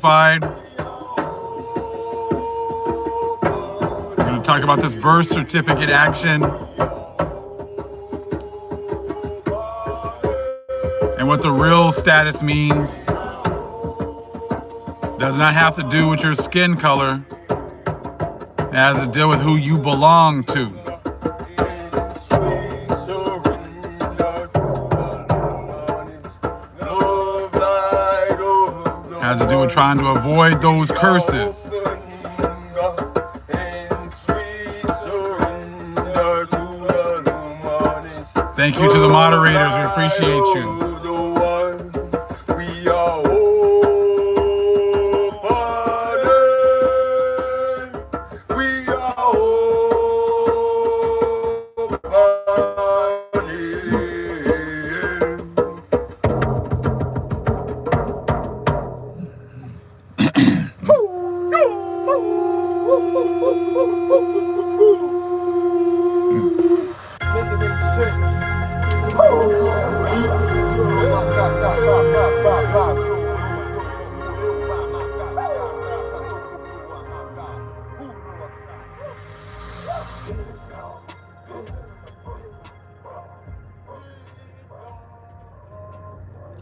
We're going to talk about this birth certificate action and what the real status means. Does not have to do with your skin color. It has to deal with who you belong to. Has to do with trying to avoid those curses. Thank you to the moderators. We appreciate you.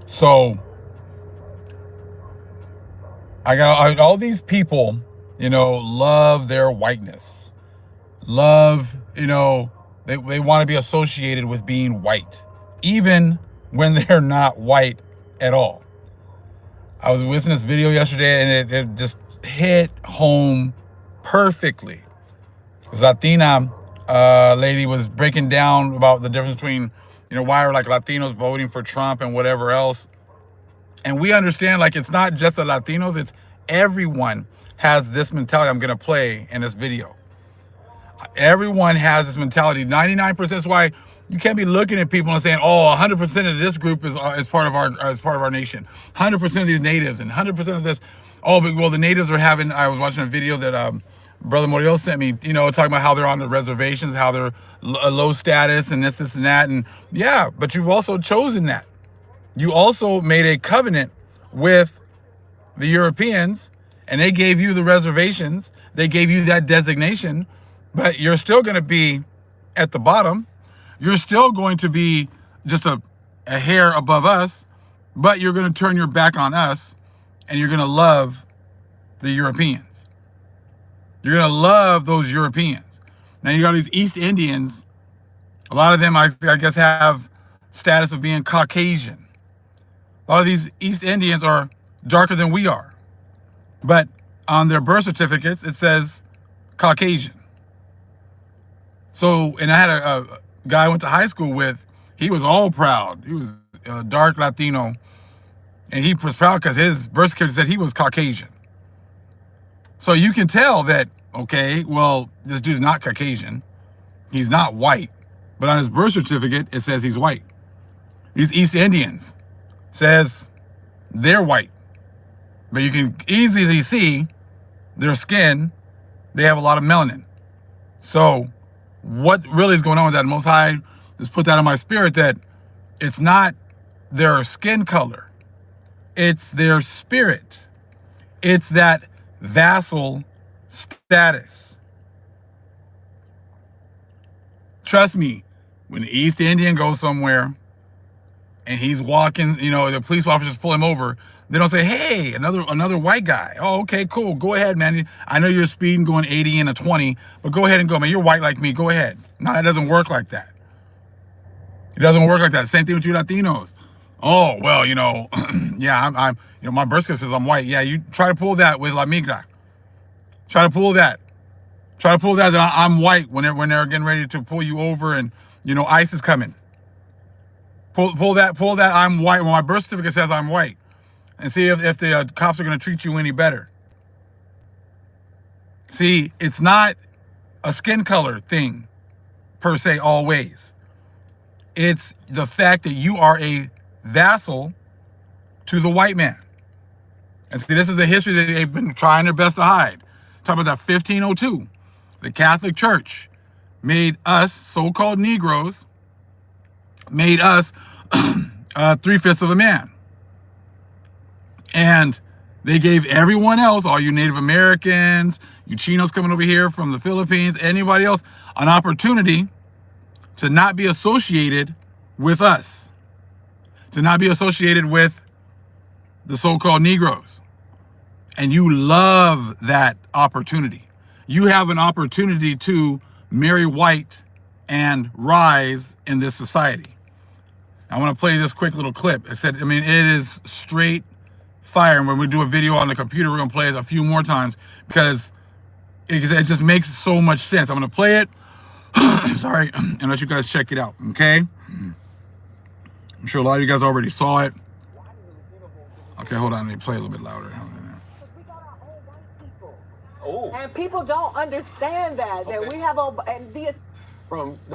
So I got all these people, love their whiteness. Love, they want to be associated with being white, even when they're not white at all. I was listening to this video yesterday and it just hit home perfectly. This Latina lady was breaking down about the difference between, why are Latinos voting for Trump and whatever else. And we understand it's not just the Latinos, it's everyone has this mentality. I'm going to play in this video. Everyone has this mentality. 99% is why you can't be looking at people and saying, oh, 100% of this group is part of our nation. 100% of these natives and 100% of this. Oh, but well, the natives are having, I was watching a video that Brother Moriel sent me, talking about how they're on the reservations, how they're low status and this and that. And yeah, but you've also chosen that. You also made a covenant with the Europeans and they gave you the reservations. They gave you that designation, but you're still going to be at the bottom. You're still going to be just a hair above us, but you're going to turn your back on us and you're going to love the Europeans. You're going to love those Europeans. Now you got these East Indians. A lot of them, I guess, have status of being Caucasian. A lot of these East Indians are darker than we are. But on their birth certificates, it says Caucasian. So, and I had a guy I went to high school with. He was all proud. He was a dark Latino. And he was proud because his birth certificate said he was Caucasian. So you can tell that, okay, well, this dude's not Caucasian. He's not white. But on his birth certificate, it says he's white. These East Indians says they're white. But you can easily see their skin. They have a lot of melanin. So what really is going on with that? Most High just put that in my spirit that it's not their skin color. It's their spirit. It's that vassal status. Trust me, when the East Indian goes somewhere and he's walking, the police officers pull him over, they don't say, hey, another white guy. Oh, okay, cool. Go ahead, man. I know you're speeding going 80 and a 20, but go ahead and go, man. You're white like me. Go ahead. No, it doesn't work like that. It doesn't work like that. Same thing with you Latinos. Oh, well, yeah, I'm my birth certificate says I'm white. Yeah, you try to pull that with La Migra. Try to pull that. That I'm white when they're getting ready to pull you over and, ICE is coming. Pull that I'm white when my birth certificate says I'm white. And see if the cops are going to treat you any better. See, it's not a skin color thing, per se, always. It's the fact that you are a vassal to the white man. And see, this is a history that they've been trying their best to hide. Talk about that 1502. The Catholic Church made us, so-called Negroes, made us 3/5 of a man. And They gave everyone else, all you Native Americans, you Chinos coming over here from the Philippines, anybody else, an opportunity to not be associated with us, to not be associated with the so-called Negroes. And you love that opportunity. You have an opportunity to marry white and rise in this society. I want to play this quick little clip. It is straight fire. And when we do a video on the computer, we're going to play it a few more times because it just makes so much sense. I'm going to play it. Sorry, and let you guys check it out, okay? I'm sure a lot of you guys already saw it. Okay, hold on. Let me play a little bit louder. Oh. And people don't understand that we have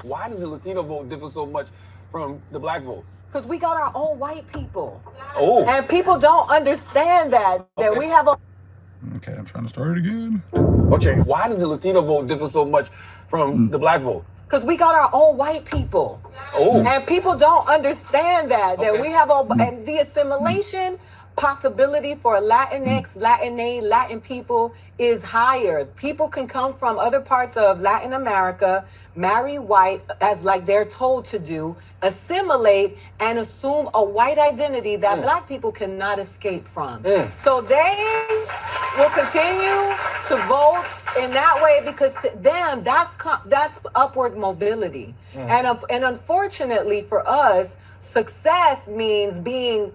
why does the Latino vote differ so much from the black vote? Because we got our own white people. Oh. And people don't understand that we have a. Okay, I'm trying to start it again. Okay, why does the Latino vote differ so much from the black vote? Because we got our own white people. Oh. And people don't understand that we have and the assimilation possibility for Latinx, Latin people is higher. People can come from other parts of Latin America, marry white as like they're told to do, assimilate and assume a white identity that black people cannot escape from. So they will continue to vote in that way because to them that's upward mobility. And unfortunately for us, success means being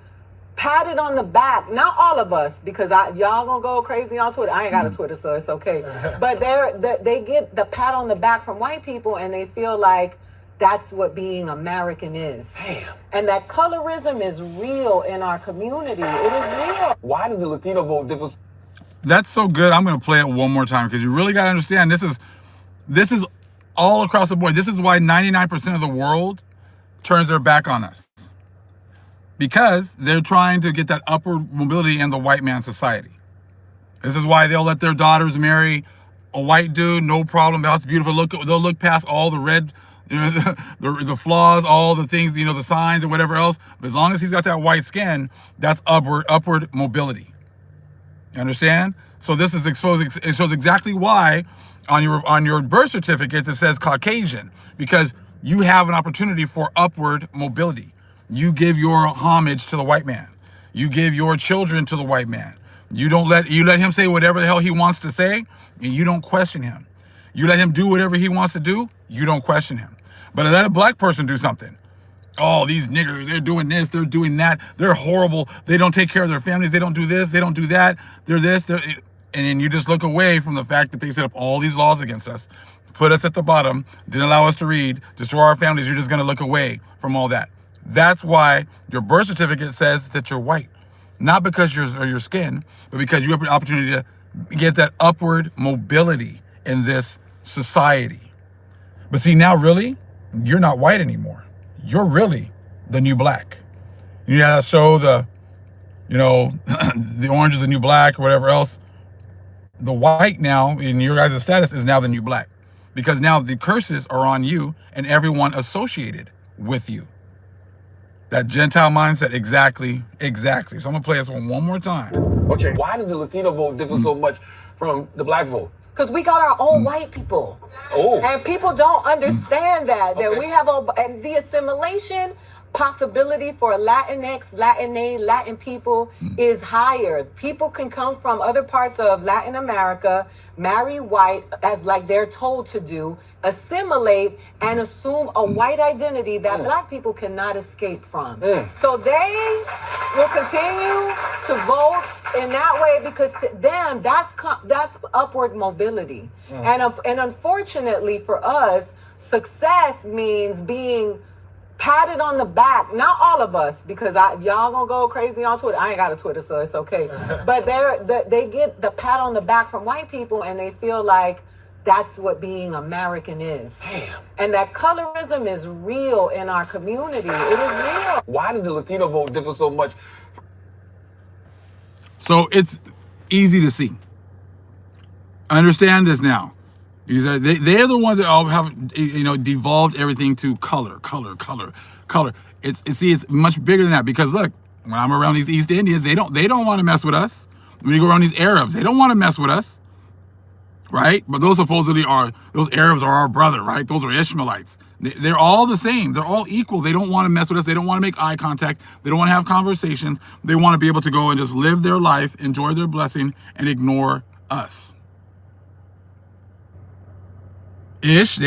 patted on the back. Not all of us, because y'all gonna go crazy on Twitter. I ain't got a Twitter, so it's okay. But they get the pat on the back from white people, and they feel like that's what being American is. Damn. And that colorism is real in our community. It is real. Why does the Latino vote differ? That's so good. I'm gonna play it one more time because you really gotta understand this is all across the board. This is why 99% of the world turns their back on us. Because they're trying to get that upward mobility in the white man society. This is why they'll let their daughters marry a white dude, no problem. That's beautiful. They'll look past all the red, the flaws, all the things, the signs and whatever else. But as long as he's got that white skin, that's upward mobility. You understand? So this is exposing. It shows exactly why on your birth certificates it says Caucasian, because you have an opportunity for upward mobility. You give your homage to the white man. You give your children to the white man. You let him say whatever the hell he wants to say, and you don't question him. You let him do whatever he wants to do, you don't question him. But let a black person do something. Oh, these niggers, they're doing this, they're doing that, they're horrible, they don't take care of their families, they don't do this, they don't do that, they're this, and then you just look away from the fact that they set up all these laws against us, put us at the bottom, didn't allow us to read, destroy our families. You're just gonna look away from all that. That's why your birth certificate says that you're white. Not because of your skin, but because you have an opportunity to get that upward mobility in this society. But see, now really, you're not white anymore. You're really the new black. You gotta show the orange is the new black or whatever else. The white now, in your guys' status, is now the new black. Because now the curses are on you and everyone associated with you. That Gentile mindset, exactly. So I'm gonna play this one more time. Okay, why does the Latino vote differ so much from the black vote? Because we got our own white people. Oh. And people don't understand that we have and the assimilation possibility for Latinx, Latin people is higher. People can come from other parts of Latin America, marry white as like they're told to do, assimilate and assume a white identity that black people cannot escape from. So they will continue to vote in that way because to them that's upward mobility. And unfortunately for us, success means being patted on the back. Not all of us, because y'all gonna go crazy on Twitter. I ain't got a Twitter, so it's okay. But they get the pat on the back from white people, and they feel like that's what being American is. Damn. And that colorism is real in our community. It is real. Why does the Latino vote differ so much? So it's easy to see. Understand this now. Because they're the ones that all have, devolved everything to color. It's much bigger than that. Because look, when I'm around these East Indians, they don't want to mess with us. when you go around these Arabs, they don't want to mess with us, right? But those supposedly are, those Arabs are our brother, right? Those are Ishmaelites. They're all the same. They're all equal. They don't want to mess with us. They don't want to make eye contact. They don't want to have conversations. They want to be able to go and just live their life, enjoy their blessing, and ignore us. Ish,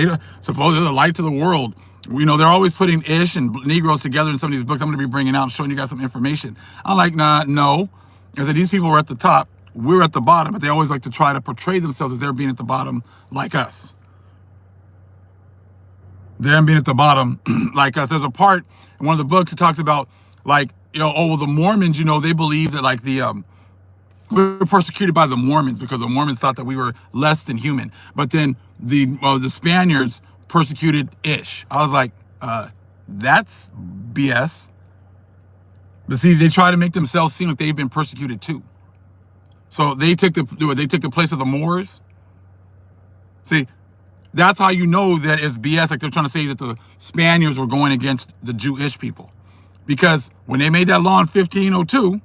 supposedly the light to the world. You know, they're always putting Ish and Negroes together in some of these books I'm going to be bringing out and showing you guys some information. I'm like, nah, no. I said, these people are at the top. We're at the bottom, but they always like to try to portray themselves as they're being at the bottom like us. Them being at the bottom like us. There's a part in one of the books that talks about, like, you know, oh, well, the Mormons, you know, they believe that, like, we were persecuted by the Mormons because the Mormons thought that we were less than human. But then the Spaniards persecuted Ish. I was like, that's BS. But see, they try to make themselves seem like they've been persecuted too. So they took the place of the Moors. See, that's how you know that it's BS. Like, they're trying to say that the Spaniards were going against the Jewish people. Because when they made that law in 1502,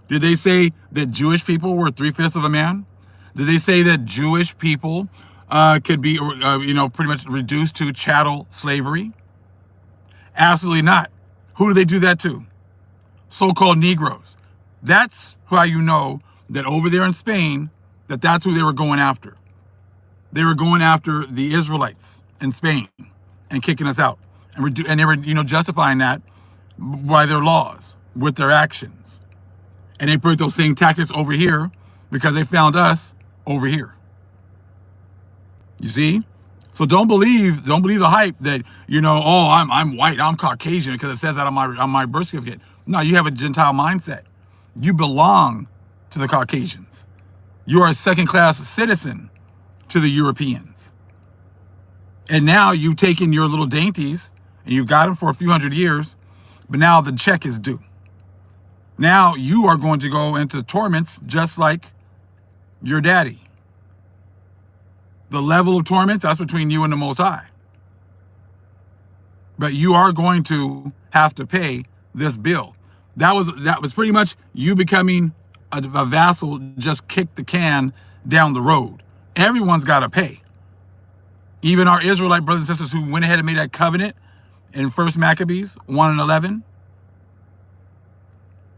did they say that Jewish people were 3/5 of a man? Did they say that Jewish people could be, pretty much reduced to chattel slavery? Absolutely not. Who do they do that to? So-called Negroes. That's how you know that over there in Spain, that's who they were going after. They were going after the Israelites in Spain and kicking us out. And they were, justifying that by their laws, with their actions. And they put those same tactics over here because they found us over here. You see? So don't believe the hype that, I'm white, I'm Caucasian because it says that on my birth certificate. No, you have a Gentile mindset. You belong to the Caucasians. You are a second-class citizen to the Europeans. And now you've taken your little dainties and you've got them for a few hundred years, but now the check is due. Now you are going to go into torments just like your daddy. The level of torments, that's between you and the Most High. But you are going to have to pay this bill. That was pretty much you becoming a vassal, just kick the can down the road. Everyone's got to pay. Even our Israelite brothers and sisters who went ahead and made that covenant in 1 Maccabees 1:11.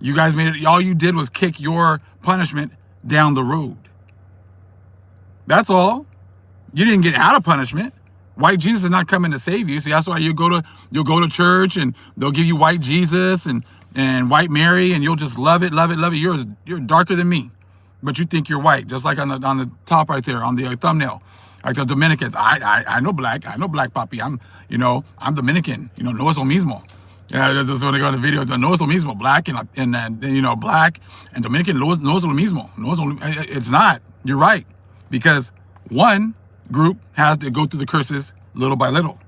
You guys made it. All you did was kick your punishment down the road. That's all. You didn't get out of punishment. White Jesus is not coming to save you. So that's why you'll go to church and they'll give you white Jesus and white Mary, and you'll just love it, love it, love it. You're darker than me, but you think you're white, just like on the top right there on the thumbnail, like the Dominicans. I know black, papi. I'm Dominican. No es lo mismo. Yeah, this is when they go to the videos. No es lo mismo. Black and black and Dominican. No es lo mismo. It's not. You're right, because one group has to go through the curses little by little.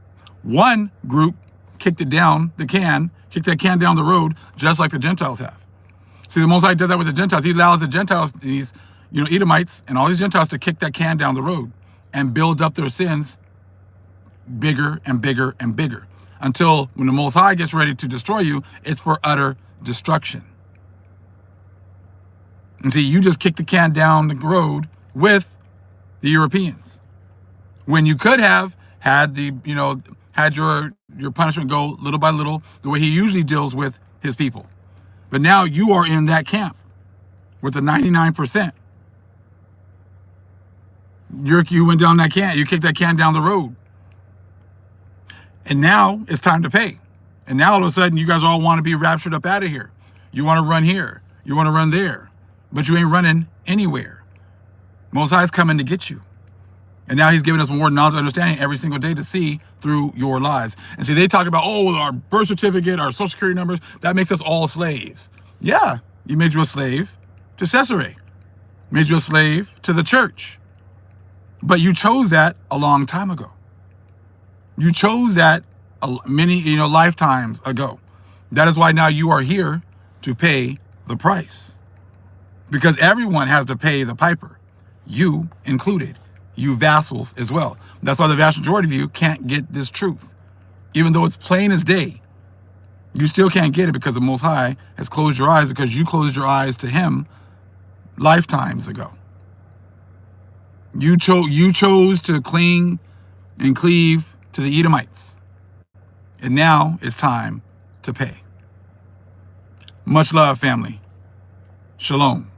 One group kicked that can down the road, just like the Gentiles have. See, the Most High does that with the Gentiles. He allows the Gentiles, these, Edomites and all these Gentiles, to kick that can down the road and build up their sins bigger and bigger and bigger, until when the Most High gets ready to destroy you, it's for utter destruction. And see, you just kick the can down the road with the Europeans, when you could have had your punishment go little by little, the way he usually deals with his people. But now you are in that camp with the 99%. You went down that can, you kicked that can down the road. And now it's time to pay. And now all of a sudden you guys all want to be raptured up out of here. You want to run here, you want to run there, but you ain't running anywhere. Most High's coming to get you. And now he's giving us more knowledge and understanding every single day to see through your lies. And see, they talk about, our birth certificate, our social security numbers, that makes us all slaves. Yeah, you made you a slave to Caesarea. Made you a slave to the church. But you chose that a long time ago. You chose that many, lifetimes ago. That is why now you are here to pay the price. Because everyone has to pay the piper. You included. You vassals as well. That's why the vast majority of you can't get this truth. Even though it's plain as day, you still can't get it because the Most High has closed your eyes, because you closed your eyes to him lifetimes ago. You chose to cling and cleave to the Edomites. And now it's time to pay. Much love, family. Shalom.